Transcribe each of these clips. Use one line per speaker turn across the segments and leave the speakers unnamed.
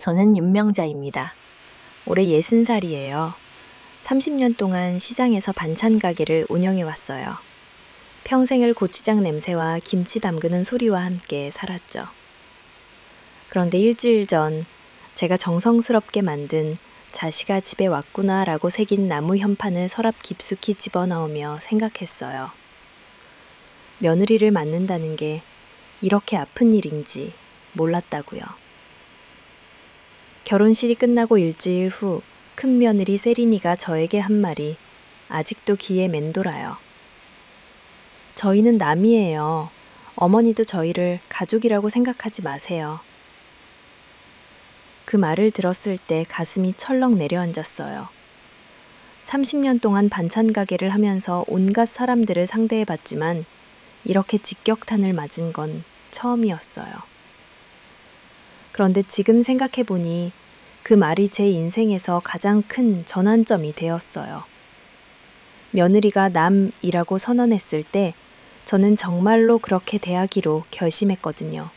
저는 윤명자입니다. 올해 60살이에요. 30년 동안 시장에서 반찬 가게를 운영해 왔어요. 평생을 고추장 냄새와 김치 담그는 소리와 함께 살았죠. 그런데 일주일 전 제가 정성스럽게 만든 자식아 집에 왔구나 라고 새긴 나무 현판을 서랍 깊숙이 집어넣으며 생각했어요. 며느리를 맡는다는 게 이렇게 아픈 일인지 몰랐다고요. 결혼식이 끝나고 일주일 후 큰며느리 세린이가 저에게 한 말이 아직도 귀에 맴돌아요. 저희는 남이에요. 어머니도 저희를 가족이라고 생각하지 마세요. 그 말을 들었을 때 가슴이 철렁 내려앉았어요. 30년 동안 반찬 가게를 하면서 온갖 사람들을 상대해봤지만 이렇게 직격탄을 맞은 건 처음이었어요. 그런데 지금 생각해보니 그 말이 제 인생에서 가장 큰 전환점이 되었어요. 며느리가 남이라고 선언했을 때 저는 정말로 그렇게 대하기로 결심했거든요.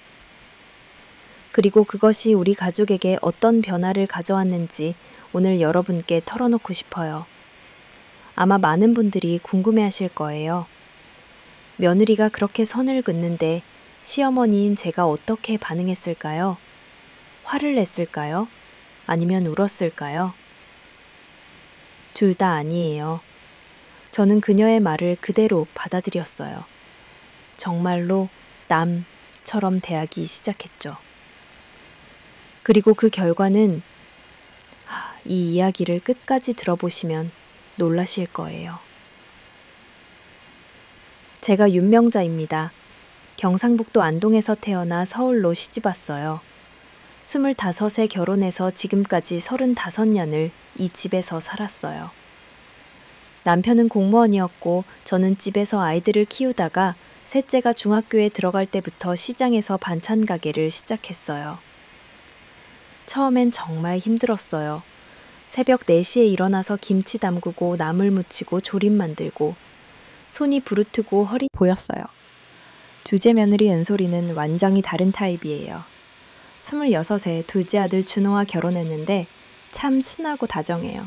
그리고 그것이 우리 가족에게 어떤 변화를 가져왔는지 오늘 여러분께 털어놓고 싶어요. 아마 많은 분들이 궁금해하실 거예요. 며느리가 그렇게 선을 긋는데 시어머니인 제가 어떻게 반응했을까요? 화를 냈을까요? 아니면 울었을까요? 둘 다 아니에요. 저는 그녀의 말을 그대로 받아들였어요. 정말로 남처럼 대하기 시작했죠. 그리고 그 결과는 이 이야기를 끝까지 들어보시면 놀라실 거예요. 제가 윤명자입니다. 경상북도 안동에서 태어나 서울로 시집왔어요. 25에 결혼해서 지금까지 35년을 이 집에서 살았어요. 남편은 공무원이었고 저는 집에서 아이들을 키우다가 셋째가 중학교에 들어갈 때부터 시장에서 반찬 가게를 시작했어요. 처음엔 정말 힘들었어요. 새벽 4시에 일어나서 김치 담그고 나물 무치고 조림 만들고 손이 부르트고 허리 보였어요. 둘째 며느리 은솔이는 완전히 다른 타입이에요. 26에 둘째 아들 준호와 결혼했는데 참 순하고 다정해요.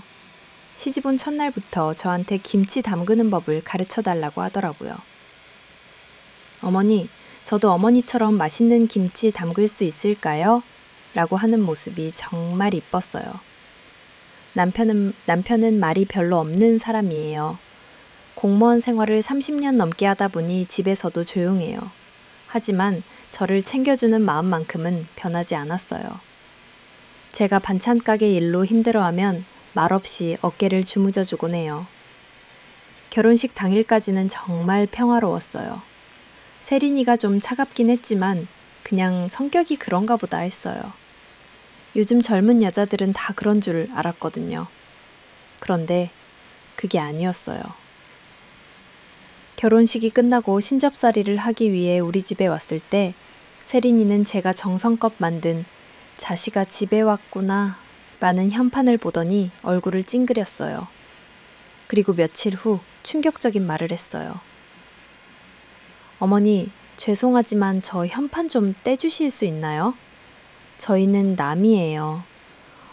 시집 온 첫날부터 저한테 김치 담그는 법을 가르쳐달라고 하더라고요. 어머니, 저도 어머니처럼 맛있는 김치 담글 수 있을까요? 라고 하는 모습이 정말 이뻤어요. 남편은 말이 별로 없는 사람이에요. 공무원 생활을 30년 넘게 하다 보니 집에서도 조용해요. 하지만 저를 챙겨주는 마음만큼은 변하지 않았어요. 제가 반찬 가게 일로 힘들어하면 말없이 어깨를 주무져주곤 해요. 결혼식 당일까지는 정말 평화로웠어요. 세린이가 좀 차갑긴 했지만 그냥 성격이 그런가 보다 했어요. 요즘 젊은 여자들은 다 그런 줄 알았거든요. 그런데 그게 아니었어요. 결혼식이 끝나고 신접살이를 하기 위해 우리 집에 왔을 때 세린이는 제가 정성껏 만든 자식아 집에 왔구나 라는 현판을 보더니 얼굴을 찡그렸어요. 그리고 며칠 후 충격적인 말을 했어요. 어머니, 죄송하지만 저 현판 좀 떼주실 수 있나요? 저희는 남이에요.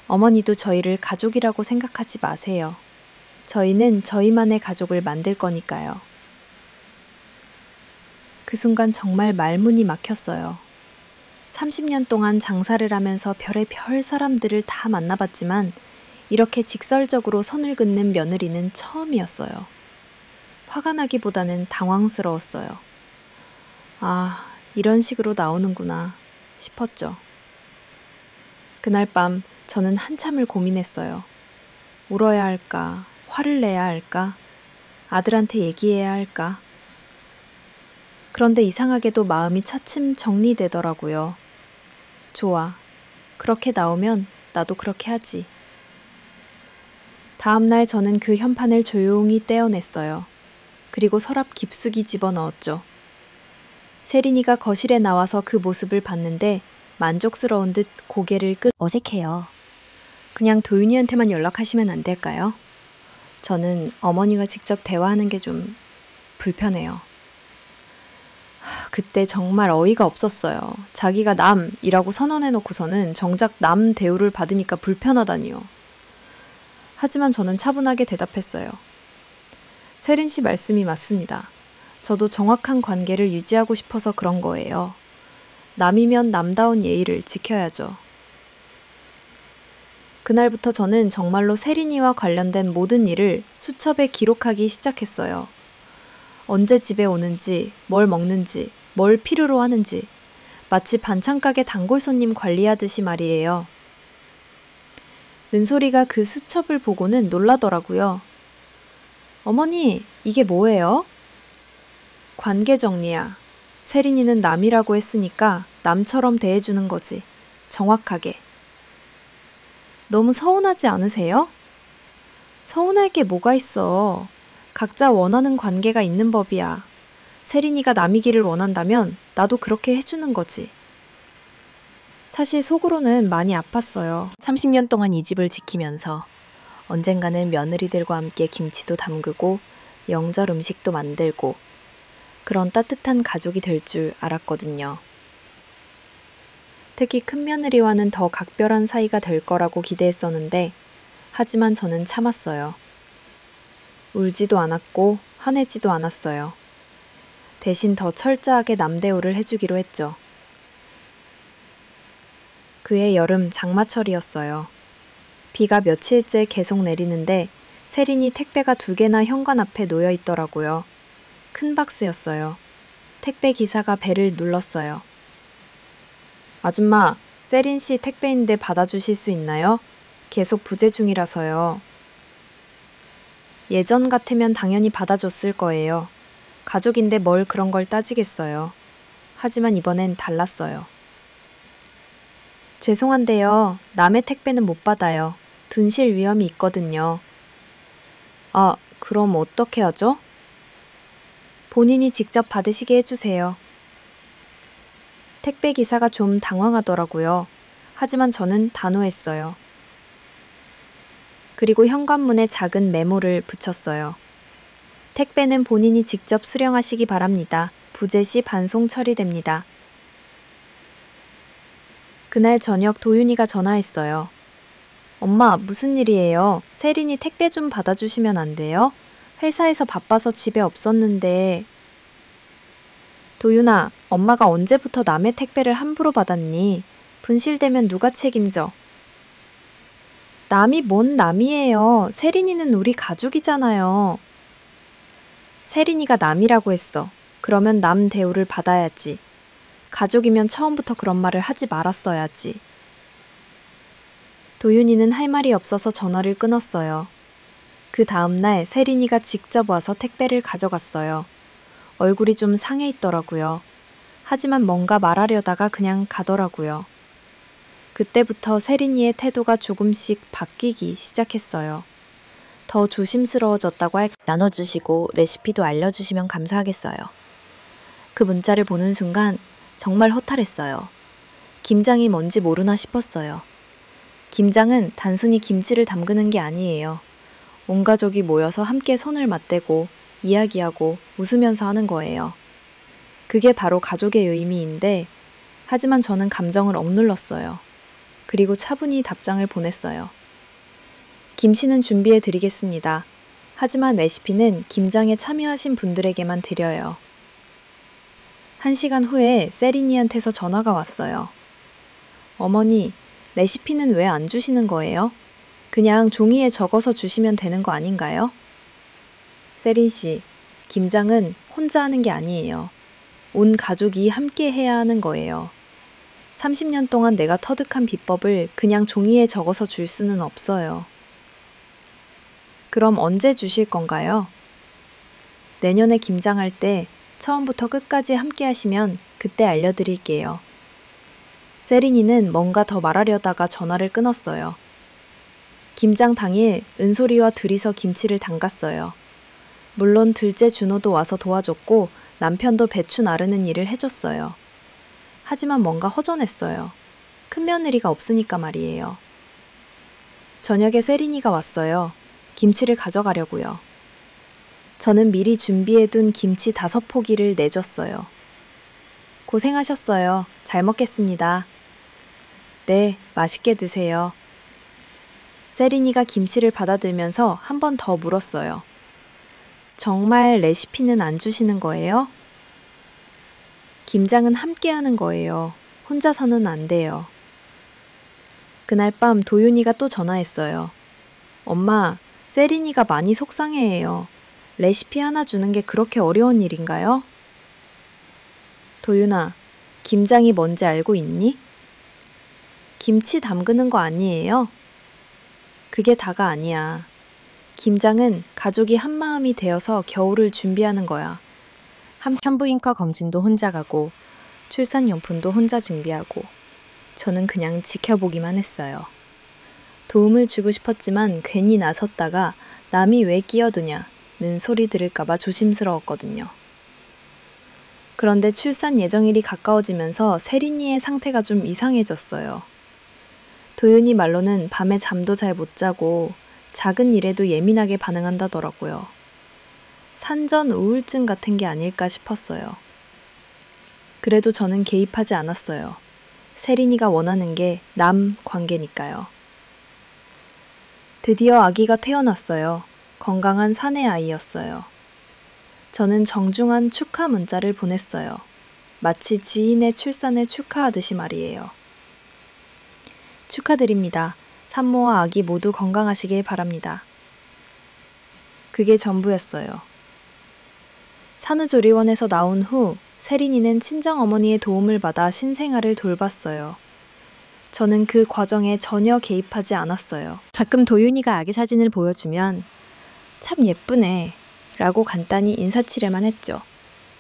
어머니도 저희를 가족이라고 생각하지 마세요. 저희는 저희만의 가족을 만들 거니까요. 그 순간 정말 말문이 막혔어요. 30년 동안 장사를 하면서 별의별 사람들을 다 만나봤지만 이렇게 직설적으로 선을 긋는 며느리는 처음이었어요. 화가 나기보다는 당황스러웠어요. 아, 이런 식으로 나오는구나 싶었죠. 그날 밤 저는 한참을 고민했어요. 울어야 할까? 화를 내야 할까? 아들한테 얘기해야 할까? 그런데 이상하게도 마음이 차츰 정리되더라고요. 좋아. 그렇게 나오면 나도 그렇게 하지. 다음날 저는 그 현판을 조용히 떼어냈어요. 그리고 서랍 깊숙이 집어넣었죠. 세린이가 거실에 나와서 그 모습을 봤는데 만족스러운 듯 고개를 어색해요. 그냥 도윤이한테만 연락하시면 안 될까요? 저는 어머니가 직접 대화하는 게 좀 불편해요. 그때 정말 어이가 없었어요. 자기가 남이라고 선언해놓고서는 정작 남 대우를 받으니까 불편하다니요. 하지만 저는 차분하게 대답했어요. 세린 씨 말씀이 맞습니다. 저도 정확한 관계를 유지하고 싶어서 그런 거예요. 남이면 남다운 예의를 지켜야죠. 그날부터 저는 정말로 세린이와 관련된 모든 일을 수첩에 기록하기 시작했어요. 언제 집에 오는지, 뭘 먹는지, 뭘 필요로 하는지, 마치 반찬가게 단골 손님 관리하듯이 말이에요. 는소리가 그 수첩을 보고는 놀라더라고요. 어머니, 이게 뭐예요? 관계 정리야. 세린이는 남이라고 했으니까 남처럼 대해주는 거지. 정확하게. 너무 서운하지 않으세요? 서운할 게 뭐가 있어. 각자 원하는 관계가 있는 법이야. 세린이가 남이기를 원한다면 나도 그렇게 해주는 거지. 사실 속으로는 많이 아팠어요. 30년 동안 이 집을 지키면서 언젠가는 며느리들과 함께 김치도 담그고 명절 음식도 만들고 그런 따뜻한 가족이 될 줄 알았거든요. 특히 큰며느리와는 더 각별한 사이가 될 거라고 기대했었는데 하지만 저는 참았어요. 울지도 않았고 화내지도 않았어요. 대신 더 철저하게 남대우를 해주기로 했죠. 그해 여름 장마철이었어요. 비가 며칠째 계속 내리는데 세린이 택배가 2개나 현관 앞에 놓여 있더라고요. 큰 박스였어요. 택배 기사가 벨을 눌렀어요. 아줌마, 세린 씨 택배인데 받아주실 수 있나요? 계속 부재 중이라서요. 예전 같으면 당연히 받아줬을 거예요. 가족인데 뭘 그런 걸 따지겠어요. 하지만 이번엔 달랐어요. 죄송한데요. 남의 택배는 못 받아요. 둔실 위험이 있거든요. 아, 그럼 어떻게 하죠? 본인이 직접 받으시게 해주세요. 택배 기사가 좀 당황하더라고요. 하지만 저는 단호했어요. 그리고 현관문에 작은 메모를 붙였어요. 택배는 본인이 직접 수령하시기 바랍니다. 부재 시 반송 처리됩니다. 그날 저녁 도윤이가 전화했어요. 엄마, 무슨 일이에요? 세린이 택배 좀 받아주시면 안 돼요? 회사에서 바빠서 집에 없었는데. 도윤아, 엄마가 언제부터 남의 택배를 함부로 받았니? 분실되면 누가 책임져? 남이 뭔 남이에요. 세린이는 우리 가족이잖아요. 세린이가 남이라고 했어. 그러면 남 대우를 받아야지. 가족이면 처음부터 그런 말을 하지 말았어야지. 도윤이는 할 말이 없어서 전화를 끊었어요. 그 다음날 세린이가 직접 와서 택배를 가져갔어요. 얼굴이 좀 상해 있더라고요. 하지만 뭔가 말하려다가 그냥 가더라고요. 그때부터 세린이의 태도가 조금씩 바뀌기 시작했어요. 더 조심스러워졌다고 나눠주시고 레시피도 알려주시면 감사하겠어요. 그 문자를 보는 순간 정말 허탈했어요. 김장이 뭔지 모르나 싶었어요. 김장은 단순히 김치를 담그는 게 아니에요. 온 가족이 모여서 함께 손을 맞대고 이야기하고 웃으면서 하는 거예요. 그게 바로 가족의 의미인데 하지만 저는 감정을 억눌렀어요. 그리고 차분히 답장을 보냈어요. 김치는 준비해 드리겠습니다. 하지만 레시피는 김장에 참여하신 분들에게만 드려요. 1시간 후에 세린이한테서 전화가 왔어요. 어머니, 레시피는 왜 안 주시는 거예요? 그냥 종이에 적어서 주시면 되는 거 아닌가요? 세린 씨, 김장은 혼자 하는 게 아니에요. 온 가족이 함께 해야 하는 거예요. 30년 동안 내가 터득한 비법을 그냥 종이에 적어서 줄 수는 없어요. 그럼 언제 주실 건가요? 내년에 김장할 때 처음부터 끝까지 함께 하시면 그때 알려드릴게요. 세린이는 뭔가 더 말하려다가 전화를 끊었어요. 김장 당일 은솔이와 둘이서 김치를 담갔어요. 물론 둘째 준호도 와서 도와줬고 남편도 배추 나르는 일을 해줬어요. 하지만 뭔가 허전했어요. 큰며느리가 없으니까 말이에요. 저녁에 세린이가 왔어요. 김치를 가져가려고요. 저는 미리 준비해둔 김치 5포기를 내줬어요. 고생하셨어요. 잘 먹겠습니다. 네, 맛있게 드세요. 세린이가 김씨를 받아들면서 한 번 더 물었어요. 정말 레시피는 안 주시는 거예요? 김장은 함께 하는 거예요. 혼자서는 안 돼요. 그날 밤 도윤이가 또 전화했어요. 엄마, 세린이가 많이 속상해해요. 레시피 하나 주는 게 그렇게 어려운 일인가요? 도윤아, 김장이 뭔지 알고 있니? 김치 담그는 거 아니에요? 그게 다가 아니야. 김장은 가족이 한마음이 되어서 겨울을 준비하는 거야. 산부인과 검진도 혼자 가고 출산용품도 혼자 준비하고 저는 그냥 지켜보기만 했어요. 도움을 주고 싶었지만 괜히 나섰다가 남이 왜 끼어드냐는 소리 들을까봐 조심스러웠거든요. 그런데 출산 예정일이 가까워지면서 세린이의 상태가 좀 이상해졌어요. 도윤이 말로는 밤에 잠도 잘 못 자고 작은 일에도 예민하게 반응한다더라고요. 산전 우울증 같은 게 아닐까 싶었어요. 그래도 저는 개입하지 않았어요. 세린이가 원하는 게 남 관계니까요. 드디어 아기가 태어났어요. 건강한 사내 아이였어요. 저는 정중한 축하 문자를 보냈어요. 마치 지인의 출산을 축하하듯이 말이에요. 축하드립니다. 산모와 아기 모두 건강하시길 바랍니다. 그게 전부였어요. 산후조리원에서 나온 후 세린이는 친정어머니의 도움을 받아 신생아를 돌봤어요. 저는 그 과정에 전혀 개입하지 않았어요. 가끔 도윤이가 아기 사진을 보여주면 참 예쁘네 라고 간단히 인사치레만 했죠.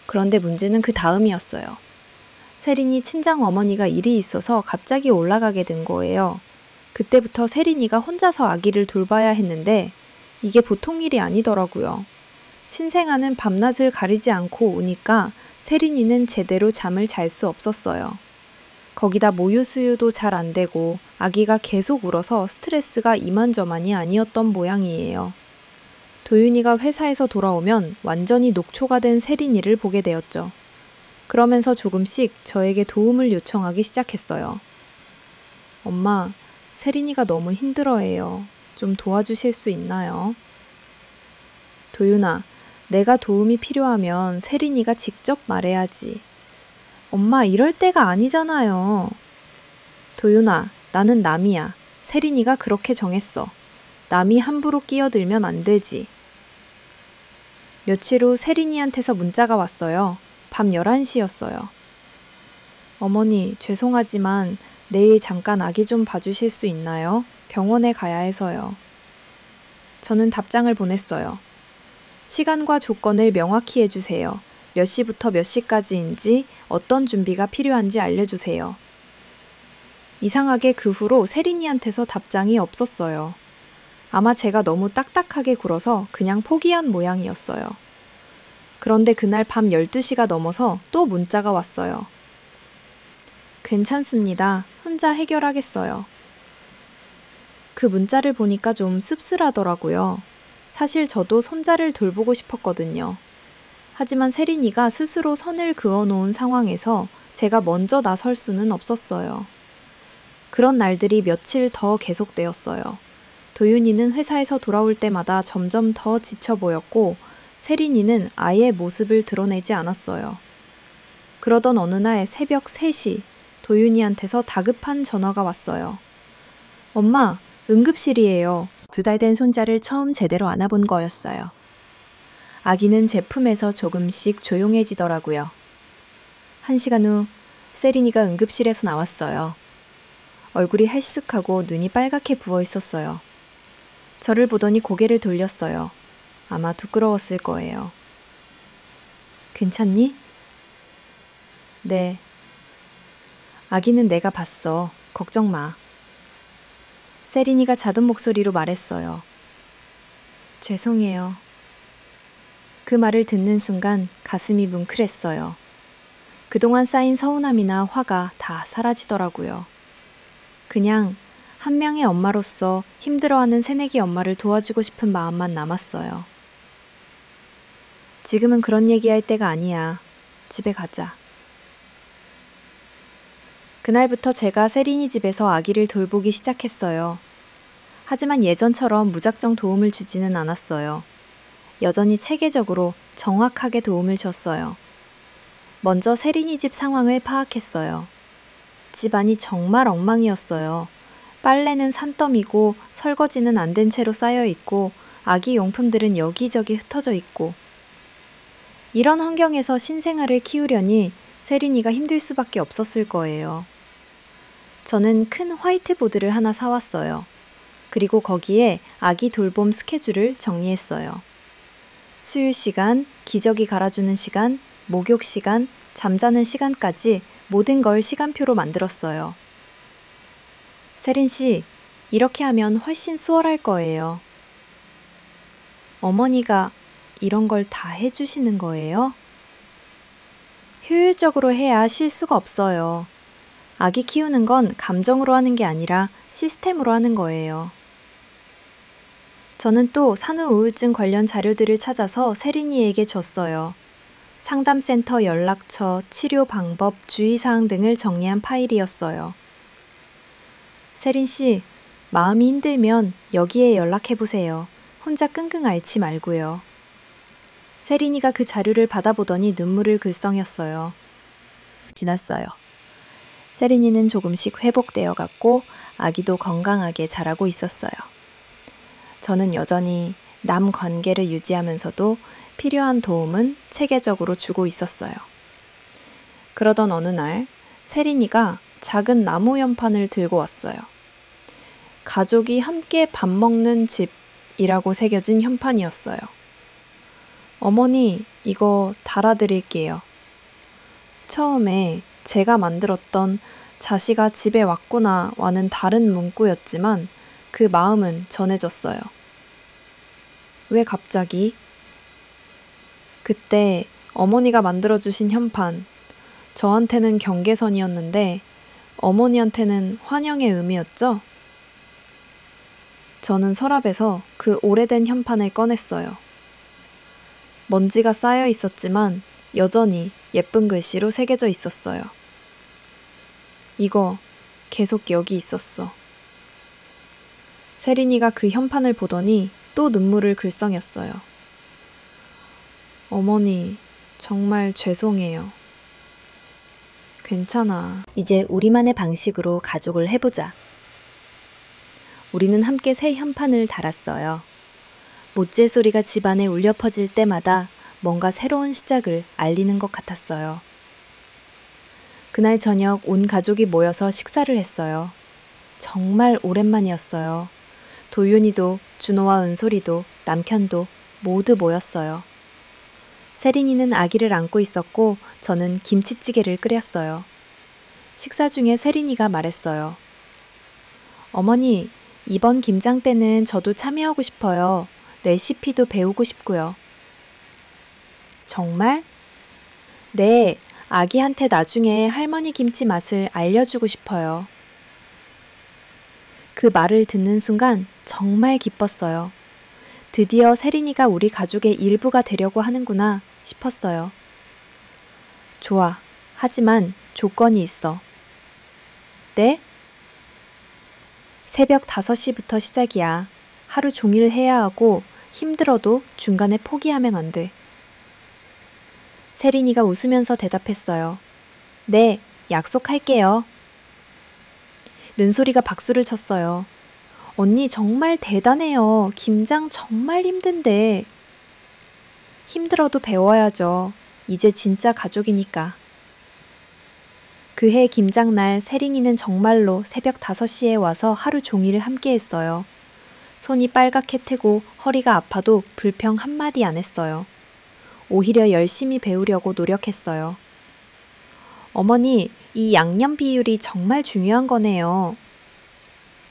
그런데 문제는 그 다음이었어요. 세린이 친정어머니가 일이 있어서 갑자기 올라가게 된 거예요. 그때부터 세린이가 혼자서 아기를 돌봐야 했는데 이게 보통 일이 아니더라고요. 신생아는 밤낮을 가리지 않고 오니까 세린이는 제대로 잠을 잘 수 없었어요. 거기다 모유 수유도 잘 안 되고 아기가 계속 울어서 스트레스가 이만저만이 아니었던 모양이에요. 도윤이가 회사에서 돌아오면 완전히 녹초가 된 세린이를 보게 되었죠. 그러면서 조금씩 저에게 도움을 요청하기 시작했어요. 엄마, 세린이가 너무 힘들어해요. 좀 도와주실 수 있나요? 도윤아, 내가 도움이 필요하면 세린이가 직접 말해야지. 엄마, 이럴 때가 아니잖아요. 도윤아, 나는 남이야. 세린이가 그렇게 정했어. 남이 함부로 끼어들면 안 되지. 며칠 후 세린이한테서 문자가 왔어요. 밤 11시였어요. 어머니, 죄송하지만 내일 잠깐 아기 좀 봐주실 수 있나요? 병원에 가야 해서요. 저는 답장을 보냈어요. 시간과 조건을 명확히 해주세요. 몇 시부터 몇 시까지인지 어떤 준비가 필요한지 알려주세요. 이상하게 그 후로 세린이한테서 답장이 없었어요. 아마 제가 너무 딱딱하게 굴어서 그냥 포기한 모양이었어요. 그런데 그날 밤 12시가 넘어서 또 문자가 왔어요. 괜찮습니다. 혼자 해결하겠어요. 그 문자를 보니까 좀 씁쓸하더라고요. 사실 저도 손자를 돌보고 싶었거든요. 하지만 세린이가 스스로 선을 그어놓은 상황에서 제가 먼저 나설 수는 없었어요. 그런 날들이 며칠 더 계속되었어요. 도윤이는 회사에서 돌아올 때마다 점점 더 지쳐 보였고 세린이는 아예 모습을 드러내지 않았어요. 그러던 어느 날 새벽 3시 도윤이한테서 다급한 전화가 왔어요. 엄마, 응급실이에요. 2달 된 손자를 처음 제대로 안아본 거였어요. 아기는 제 품에서 조금씩 조용해지더라고요. 1시간 후 세린이가 응급실에서 나왔어요. 얼굴이 헬쑥하고 눈이 빨갛게 부어 있었어요. 저를 보더니 고개를 돌렸어요. 아마 부끄러웠을 거예요. 괜찮니? 네. 아기는 내가 봤어. 걱정 마. 세린이가 잦은 목소리로 말했어요. 죄송해요. 그 말을 듣는 순간 가슴이 뭉클했어요. 그동안 쌓인 서운함이나 화가 다 사라지더라고요. 그냥 한 명의 엄마로서 힘들어하는 새내기 엄마를 도와주고 싶은 마음만 남았어요. 지금은 그런 얘기할 때가 아니야. 집에 가자. 그날부터 제가 세린이 집에서 아기를 돌보기 시작했어요. 하지만 예전처럼 무작정 도움을 주지는 않았어요. 여전히 체계적으로 정확하게 도움을 줬어요. 먼저 세린이 집 상황을 파악했어요. 집안이 정말 엉망이었어요. 빨래는 산더미고 설거지는 안 된 채로 쌓여 있고 아기 용품들은 여기저기 흩어져 있고. 이런 환경에서 신생아를 키우려니 세린이가 힘들 수밖에 없었을 거예요. 저는 큰 화이트보드를 하나 사왔어요. 그리고 거기에 아기 돌봄 스케줄을 정리했어요. 수유 시간, 기저귀 갈아주는 시간, 목욕 시간, 잠자는 시간까지 모든 걸 시간표로 만들었어요. 세린 씨, 이렇게 하면 훨씬 수월할 거예요. 어머니가 이런 걸 다 해주시는 거예요? 효율적으로 해야 실수가 없어요. 아기 키우는 건 감정으로 하는 게 아니라 시스템으로 하는 거예요. 저는 또 산후 우울증 관련 자료들을 찾아서 세린이에게 줬어요. 상담센터 연락처, 치료 방법, 주의사항 등을 정리한 파일이었어요. 세린 씨, 마음이 힘들면 여기에 연락해보세요. 혼자 끙끙 앓지 말고요. 세린이가 그 자료를 받아보더니 눈물을 글썽였어요. 지났어요. 세린이는 조금씩 회복되어 갔고 아기도 건강하게 자라고 있었어요. 저는 여전히 남 관계를 유지하면서도 필요한 도움은 체계적으로 주고 있었어요. 그러던 어느 날 세린이가 작은 나무 연판을 들고 왔어요. 가족이 함께 밥 먹는 집이라고 새겨진 현판이었어요. 어머니, 이거 달아드릴게요. 처음에 제가 만들었던 자식아 집에 왔구나와는 다른 문구였지만 그 마음은 전해졌어요. 왜 갑자기? 그때 어머니가 만들어주신 현판, 저한테는 경계선이었는데 어머니한테는 환영의 의미였죠? 저는 서랍에서 그 오래된 현판을 꺼냈어요. 먼지가 쌓여 있었지만 여전히 예쁜 글씨로 새겨져 있었어요. 이거 계속 여기 있었어. 세린이가 그 현판을 보더니 또 눈물을 글썽였어요. 어머니, 정말 죄송해요. 괜찮아. 이제 우리만의 방식으로 가족을 해보자. 우리는 함께 새 현판을 달았어요. 모째 소리가 집안에 울려 퍼질 때마다 뭔가 새로운 시작을 알리는 것 같았어요. 그날 저녁 온 가족이 모여서 식사를 했어요. 정말 오랜만이었어요. 도윤이도, 준호와 은솔이도, 남편도 모두 모였어요. 세린이는 아기를 안고 있었고 저는 김치찌개를 끓였어요. 식사 중에 세린이가 말했어요. 어머니, 이번 김장 때는 저도 참여하고 싶어요. 레시피도 배우고 싶고요. 정말? 네, 아기한테 나중에 할머니 김치 맛을 알려주고 싶어요. 그 말을 듣는 순간 정말 기뻤어요. 드디어 세린이가 우리 가족의 일부가 되려고 하는구나 싶었어요. 좋아. 하지만 조건이 있어. 네? 새벽 5시부터 시작이야. 하루 종일 해야 하고 힘들어도 중간에 포기하면 안 돼. 세린이가 웃으면서 대답했어요. 네, 약속할게요. 는소리가 박수를 쳤어요. 언니 정말 대단해요. 김장 정말 힘든데. 힘들어도 배워야죠. 이제 진짜 가족이니까. 그해 김장날 세린이는 정말로 새벽 5시에 와서 하루 종일 함께 했어요. 손이 빨갛게 트고 허리가 아파도 불평 한마디 안 했어요. 오히려 열심히 배우려고 노력했어요. 어머니, 이 양념 비율이 정말 중요한 거네요.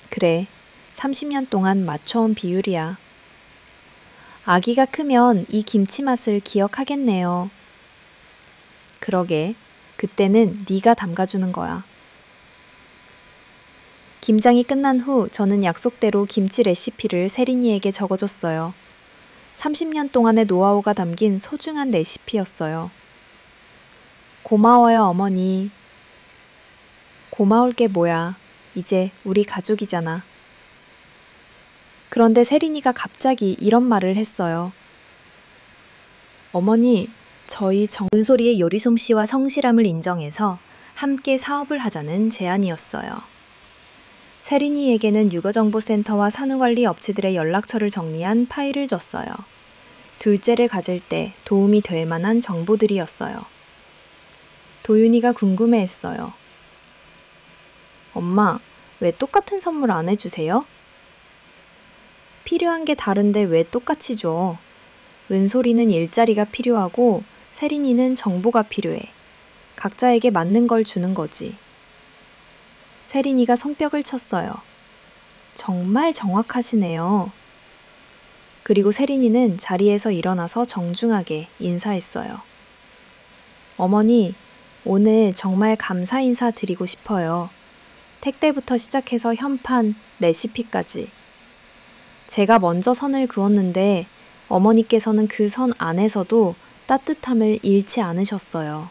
그래, 30년 동안 맞춰온 비율이야. 아기가 크면 이 김치 맛을 기억하겠네요. 그러게, 그때는 네가 담가주는 거야. 김장이 끝난 후 저는 약속대로 김치 레시피를 세린이에게 적어줬어요. 30년 동안의 노하우가 담긴 소중한 레시피였어요. 고마워요, 어머니. 고마울 게 뭐야. 이제 우리 가족이잖아. 그런데 세린이가 갑자기 이런 말을 했어요. 어머니, 저희 은솔이의 요리 솜씨와 성실함을 인정해서 함께 사업을 하자는 제안이었어요. 세린이에게는 육아정보센터와 산후관리 업체들의 연락처를 정리한 파일을 줬어요. 둘째를 가질 때 도움이 될 만한 정보들이었어요. 도윤이가 궁금해했어요. 엄마, 왜 똑같은 선물 안 해주세요? 필요한 게 다른데 왜 똑같이 줘? 은솔이는 일자리가 필요하고 세린이는 정보가 필요해. 각자에게 맞는 걸 주는 거지. 세린이가 손뼉을 쳤어요. 정말 정확하시네요. 그리고 세린이는 자리에서 일어나서 정중하게 인사했어요. 어머니, 오늘 정말 감사 인사 드리고 싶어요. 택배부터 시작해서 현판, 레시피까지. 제가 먼저 선을 그었는데 어머니께서는 그 선 안에서도 따뜻함을 잃지 않으셨어요.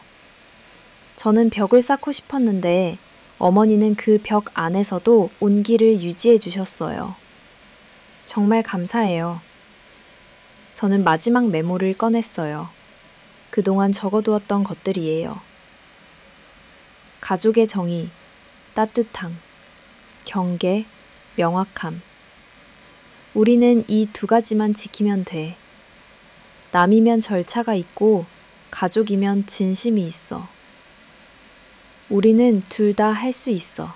저는 벽을 쌓고 싶었는데 어머니는 그 벽 안에서도 온기를 유지해 주셨어요. 정말 감사해요. 저는 마지막 메모를 꺼냈어요. 그동안 적어두었던 것들이에요. 가족의 정의, 따뜻함, 경계, 명확함. 우리는 이 두 가지만 지키면 돼. 남이면 절차가 있고 가족이면 진심이 있어. 우리는 둘 다 할 수 있어.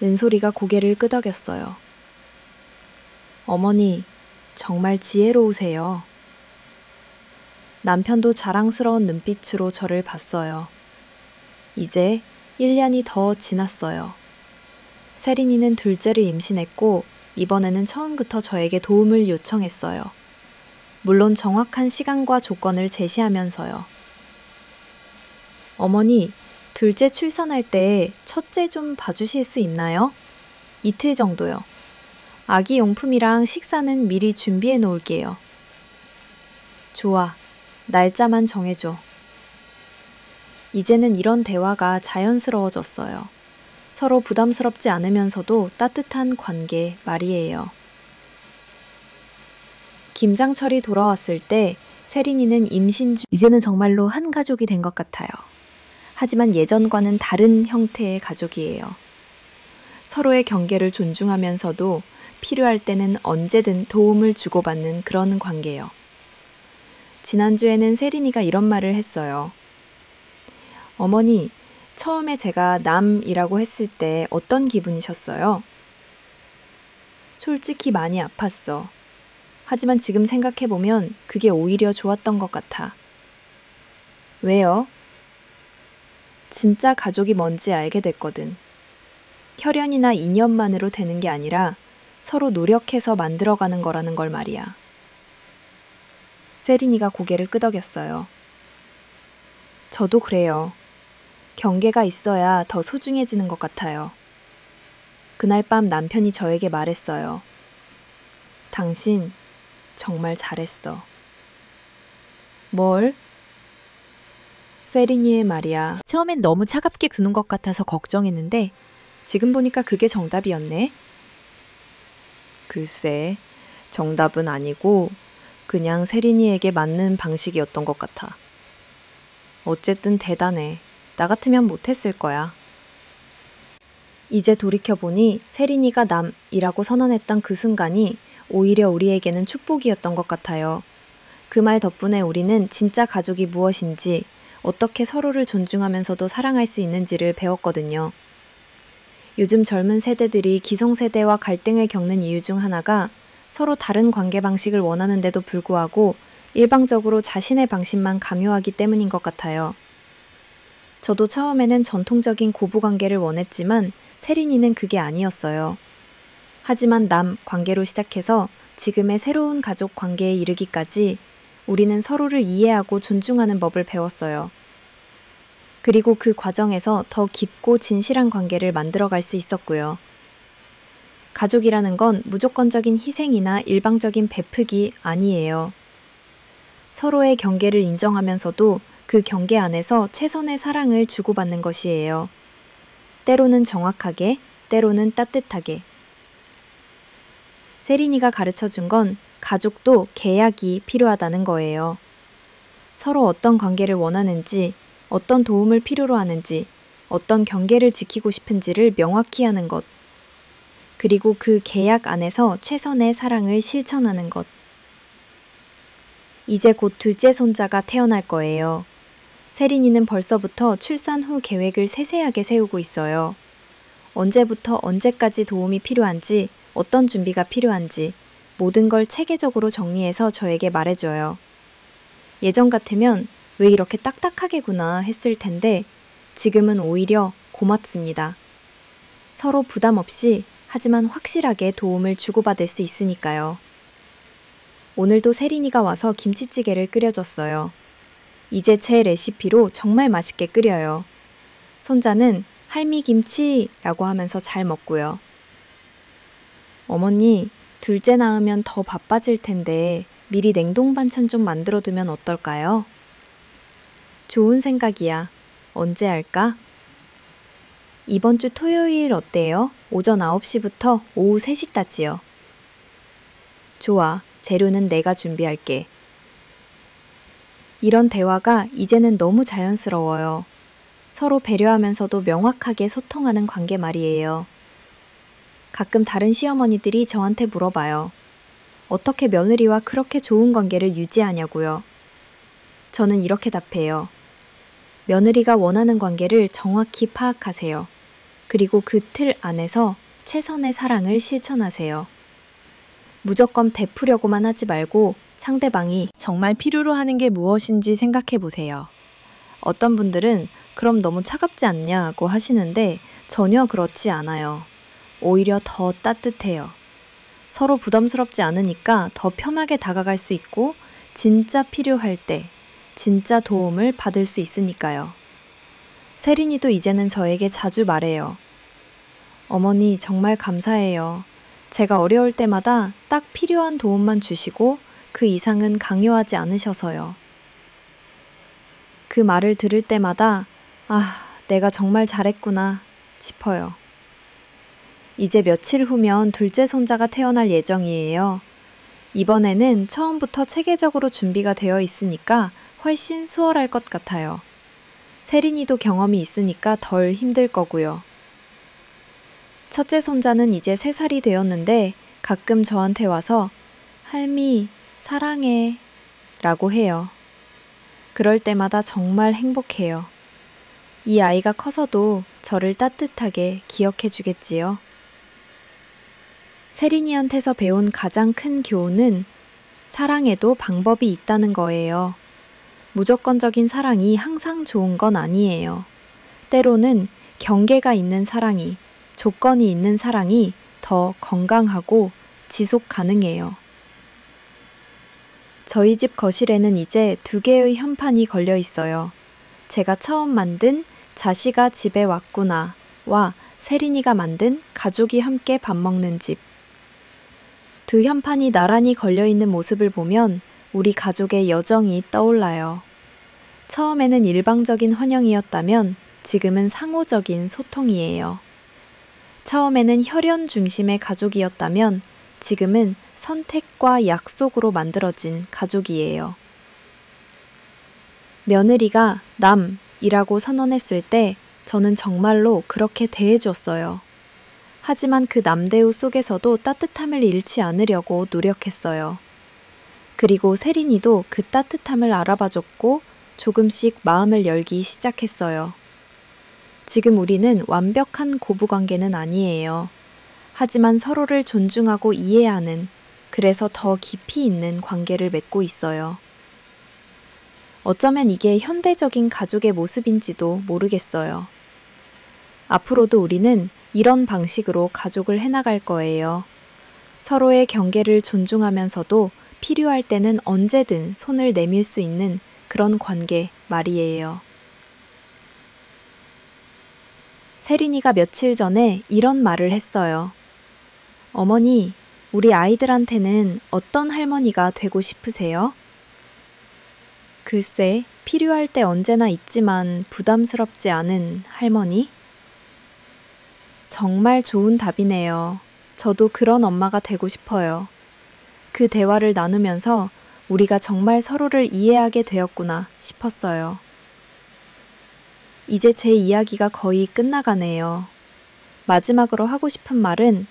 은솔이가 고개를 끄덕였어요. 어머니, 정말 지혜로우세요. 남편도 자랑스러운 눈빛으로 저를 봤어요. 이제 1년이 더 지났어요. 세린이는 둘째를 임신했고 이번에는 처음부터 저에게 도움을 요청했어요. 물론 정확한 시간과 조건을 제시하면서요. 어머니, 둘째 출산할 때 첫째 좀 봐주실 수 있나요? 이틀 정도요. 아기 용품이랑 식사는 미리 준비해 놓을게요. 좋아. 날짜만 정해줘. 이제는 이런 대화가 자연스러워졌어요. 서로 부담스럽지 않으면서도 따뜻한 관계 말이에요. 김장철이 돌아왔을 때 세린이는 임신 중 이제는 정말로 한 가족이 된 것 같아요. 하지만 예전과는 다른 형태의 가족이에요. 서로의 경계를 존중하면서도 필요할 때는 언제든 도움을 주고받는 그런 관계요. 지난주에는 세린이가 이런 말을 했어요. 어머니, 처음에 제가 남이라고 했을 때 어떤 기분이셨어요? 솔직히 많이 아팠어. 하지만 지금 생각해보면 그게 오히려 좋았던 것 같아. 왜요? 진짜 가족이 뭔지 알게 됐거든. 혈연이나 인연만으로 되는 게 아니라 서로 노력해서 만들어가는 거라는 걸 말이야. 세린이가 고개를 끄덕였어요. 저도 그래요. 경계가 있어야 더 소중해지는 것 같아요. 그날 밤 남편이 저에게 말했어요. 당신 정말 잘했어. 뭘? 세린이의 말이야. 처음엔 너무 차갑게 구는 것 같아서 걱정했는데 지금 보니까 그게 정답이었네. 글쎄, 정답은 아니고 그냥 세린이에게 맞는 방식이었던 것 같아. 어쨌든 대단해. 나 같으면 못했을 거야. 이제 돌이켜보니 세린이가 남이라고 선언했던 그 순간이 오히려 우리에게는 축복이었던 것 같아요. 그 말 덕분에 우리는 진짜 가족이 무엇인지, 어떻게 서로를 존중하면서도 사랑할 수 있는지를 배웠거든요. 요즘 젊은 세대들이 기성세대와 갈등을 겪는 이유 중 하나가 서로 다른 관계 방식을 원하는데도 불구하고 일방적으로 자신의 방식만 강요하기 때문인 것 같아요. 저도 처음에는 전통적인 고부관계를 원했지만 세린이는 그게 아니었어요. 하지만 남 관계로 시작해서 지금의 새로운 가족 관계에 이르기까지 우리는 서로를 이해하고 존중하는 법을 배웠어요. 그리고 그 과정에서 더 깊고 진실한 관계를 만들어갈 수 있었고요. 가족이라는 건 무조건적인 희생이나 일방적인 베프기 아니에요. 서로의 경계를 인정하면서도 그 경계 안에서 최선의 사랑을 주고받는 것이에요. 때로는 정확하게, 때로는 따뜻하게. 세린이가 가르쳐준 건 가족도 계약이 필요하다는 거예요. 서로 어떤 관계를 원하는지, 어떤 도움을 필요로 하는지, 어떤 경계를 지키고 싶은지를 명확히 하는 것. 그리고 그 계약 안에서 최선의 사랑을 실천하는 것. 이제 곧 둘째 손자가 태어날 거예요. 세린이는 벌써부터 출산 후 계획을 세세하게 세우고 있어요. 언제부터 언제까지 도움이 필요한지, 어떤 준비가 필요한지, 모든 걸 체계적으로 정리해서 저에게 말해줘요. 예전 같으면 왜 이렇게 딱딱하게구나 했을 텐데 지금은 오히려 고맙습니다. 서로 부담 없이 하지만 확실하게 도움을 주고받을 수 있으니까요. 오늘도 세린이가 와서 김치찌개를 끓여줬어요. 이제 제 레시피로 정말 맛있게 끓여요. 손자는 할미 김치라고 하면서 잘 먹고요. 어머니, 둘째 낳으면 더 바빠질 텐데 미리 냉동 반찬 좀 만들어두면 어떨까요? 좋은 생각이야. 언제 할까? 이번 주 토요일 어때요? 오전 9시부터 오후 3시까지요. 좋아. 재료는 내가 준비할게. 이런 대화가 이제는 너무 자연스러워요. 서로 배려하면서도 명확하게 소통하는 관계 말이에요. 가끔 다른 시어머니들이 저한테 물어봐요. 어떻게 며느리와 그렇게 좋은 관계를 유지하냐고요. 저는 이렇게 답해요. 며느리가 원하는 관계를 정확히 파악하세요. 그리고 그 틀 안에서 최선의 사랑을 실천하세요. 무조건 베푸려고만 하지 말고 상대방이 정말 필요로 하는 게 무엇인지 생각해 보세요. 어떤 분들은 그럼 너무 차갑지 않냐고 하시는데 전혀 그렇지 않아요. 오히려 더 따뜻해요. 서로 부담스럽지 않으니까 더 편하게 다가갈 수 있고 진짜 필요할 때 진짜 도움을 받을 수 있으니까요. 세린이도 이제는 저에게 자주 말해요. 어머니 정말 감사해요. 제가 어려울 때마다 딱 필요한 도움만 주시고 그 이상은 강요하지 않으셔서요. 그 말을 들을 때마다 내가 정말 잘했구나 싶어요. 이제 며칠 후면 둘째 손자가 태어날 예정이에요. 이번에는 처음부터 체계적으로 준비가 되어 있으니까 훨씬 수월할 것 같아요. 세린이도 경험이 있으니까 덜 힘들 거고요. 첫째 손자는 이제 3살이 되었는데 가끔 저한테 와서 할미, 사랑해 라고 해요. 그럴 때마다 정말 행복해요. 이 아이가 커서도 저를 따뜻하게 기억해 주겠지요. 세린이한테서 배운 가장 큰 교훈은 사랑에도 방법이 있다는 거예요. 무조건적인 사랑이 항상 좋은 건 아니에요. 때로는 경계가 있는 사랑이, 조건이 있는 사랑이 더 건강하고 지속 가능해요. 저희 집 거실에는 이제 2개의 현판이 걸려 있어요. 제가 처음 만든 자식아 집에 왔구나와 세린이가 만든 가족이 함께 밥 먹는 집. 두 현판이 나란히 걸려있는 모습을 보면 우리 가족의 여정이 떠올라요. 처음에는 일방적인 환영이었다면 지금은 상호적인 소통이에요. 처음에는 혈연 중심의 가족이었다면 지금은 선택과 약속으로 만들어진 가족이에요. 며느리가 남이라고 선언했을 때 저는 정말로 그렇게 대해줬어요. 하지만 그 남대우 속에서도 따뜻함을 잃지 않으려고 노력했어요. 그리고 세린이도 그 따뜻함을 알아봐줬고 조금씩 마음을 열기 시작했어요. 지금 우리는 완벽한 고부관계는 아니에요. 하지만 서로를 존중하고 이해하는, 그래서 더 깊이 있는 관계를 맺고 있어요. 어쩌면 이게 현대적인 가족의 모습인지도 모르겠어요. 앞으로도 우리는 이런 방식으로 가족을 해나갈 거예요. 서로의 경계를 존중하면서도 필요할 때는 언제든 손을 내밀 수 있는 그런 관계 말이에요. 세린이가 며칠 전에 이런 말을 했어요. 어머니, 우리 아이들한테는 어떤 할머니가 되고 싶으세요? 글쎄, 필요할 때 언제나 있지만 부담스럽지 않은 할머니? 정말 좋은 답이네요. 저도 그런 엄마가 되고 싶어요. 그 대화를 나누면서 우리가 정말 서로를 이해하게 되었구나 싶었어요. 이제 제 이야기가 거의 끝나가네요. 마지막으로 하고 싶은 말은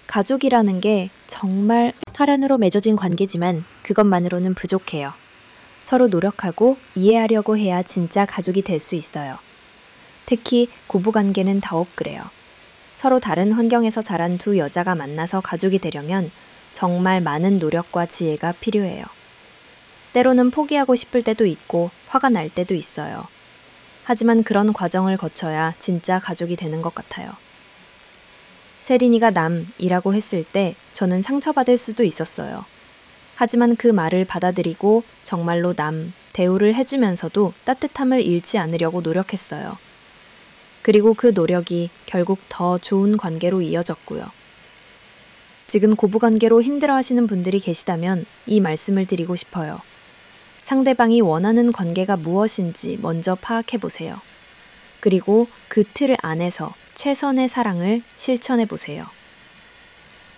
가족이라는 게 정말 혈연으로 맺어진 관계지만 그것만으로는 부족해요. 서로 노력하고 이해하려고 해야 진짜 가족이 될 수 있어요. 특히 고부관계는 더욱 그래요. 서로 다른 환경에서 자란 두 여자가 만나서 가족이 되려면 정말 많은 노력과 지혜가 필요해요. 때로는 포기하고 싶을 때도 있고 화가 날 때도 있어요. 하지만 그런 과정을 거쳐야 진짜 가족이 되는 것 같아요. 세린이가 남이라고 했을 때 저는 상처받을 수도 있었어요. 하지만 그 말을 받아들이고 정말로 남, 대우를 해주면서도 따뜻함을 잃지 않으려고 노력했어요. 그리고 그 노력이 결국 더 좋은 관계로 이어졌고요. 지금 고부관계로 힘들어하시는 분들이 계시다면 이 말씀을 드리고 싶어요. 상대방이 원하는 관계가 무엇인지 먼저 파악해보세요. 그리고 그 틀 안에서 최선의 사랑을 실천해보세요.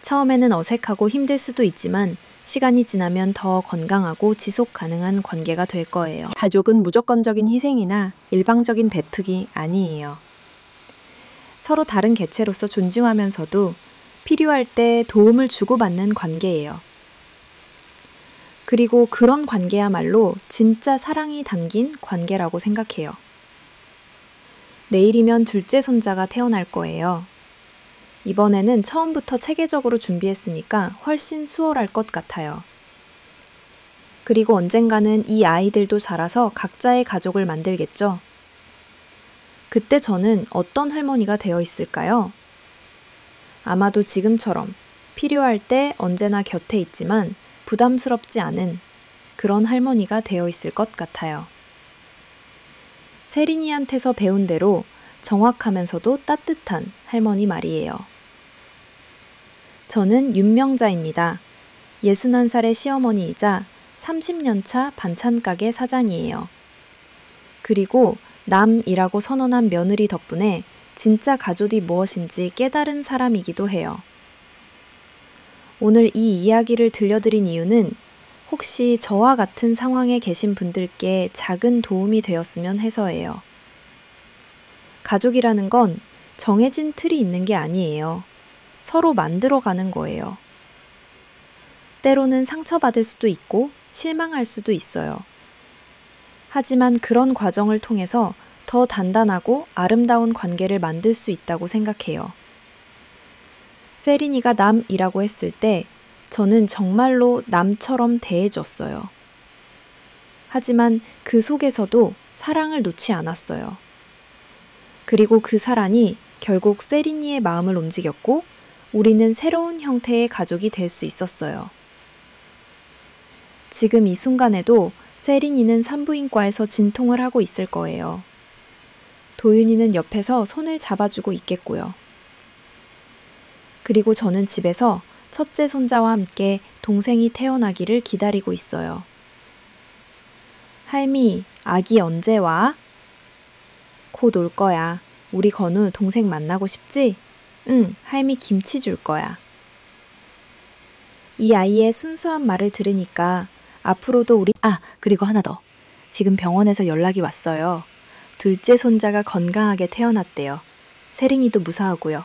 처음에는 어색하고 힘들 수도 있지만 시간이 지나면 더 건강하고 지속 가능한 관계가 될 거예요.
가족은 무조건적인 희생이나 일방적인 배특이 아니에요.
서로 다른 개체로서 존중하면서도 필요할 때 도움을 주고받는 관계예요. 그리고 그런 관계야말로 진짜 사랑이 담긴 관계라고 생각해요. 내일이면 둘째 손자가 태어날 거예요. 이번에는 처음부터 체계적으로 준비했으니까 훨씬 수월할 것 같아요. 그리고 언젠가는 이 아이들도 자라서 각자의 가족을 만들겠죠. 그때 저는 어떤 할머니가 되어 있을까요? 아마도 지금처럼 필요할 때 언제나 곁에 있지만 부담스럽지 않은 그런 할머니가 되어 있을 것 같아요. 세린이한테서 배운 대로 정확하면서도 따뜻한 할머니 말이에요. 저는 윤명자입니다. 61살의 시어머니이자 30년차 반찬가게 사장이에요. 그리고 남이라고 선언한 며느리 덕분에 진짜 가족이 무엇인지 깨달은 사람이기도 해요. 오늘 이 이야기를 들려드린 이유는 혹시 저와 같은 상황에 계신 분들께 작은 도움이 되었으면 해서예요. 가족이라는 건 정해진 틀이 있는 게 아니에요. 서로 만들어가는 거예요. 때로는 상처받을 수도 있고 실망할 수도 있어요. 하지만 그런 과정을 통해서 더 단단하고 아름다운 관계를 만들 수 있다고 생각해요. 세린이가 남이라고 했을 때 저는 정말로 남처럼 대해줬어요. 하지만 그 속에서도 사랑을 놓지 않았어요. 그리고 그 사랑이 결국 세린이의 마음을 움직였고 우리는 새로운 형태의 가족이 될 수 있었어요. 지금 이 순간에도 세린이는 산부인과에서 진통을 하고 있을 거예요. 도윤이는 옆에서 손을 잡아주고 있겠고요. 그리고 저는 집에서 첫째 손자와 함께 동생이 태어나기를 기다리고 있어요. 할미, 아기 언제 와? 곧 올 거야. 우리 건우 동생 만나고 싶지? 응, 할미 김치 줄 거야. 이 아이의 순수한 말을 들으니까 앞으로도 우리... 그리고 하나 더. 지금 병원에서 연락이 왔어요. 둘째 손자가 건강하게 태어났대요. 세린이도 무사하고요.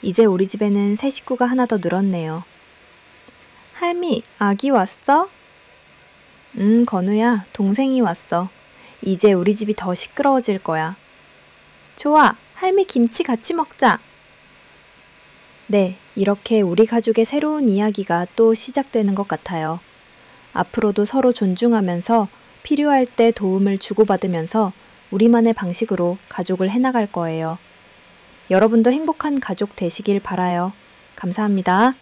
이제 우리 집에는 새 식구가 하나 더 늘었네요. 할미, 아기 왔어? 건우야, 동생이 왔어. 이제 우리 집이 더 시끄러워질 거야. 좋아, 할미 김치 같이 먹자. 네, 이렇게 우리 가족의 새로운 이야기가 또 시작되는 것 같아요. 앞으로도 서로 존중하면서 필요할 때 도움을 주고받으면서 우리만의 방식으로 가족을 해나갈 거예요. 여러분도 행복한 가족 되시길 바라요. 감사합니다.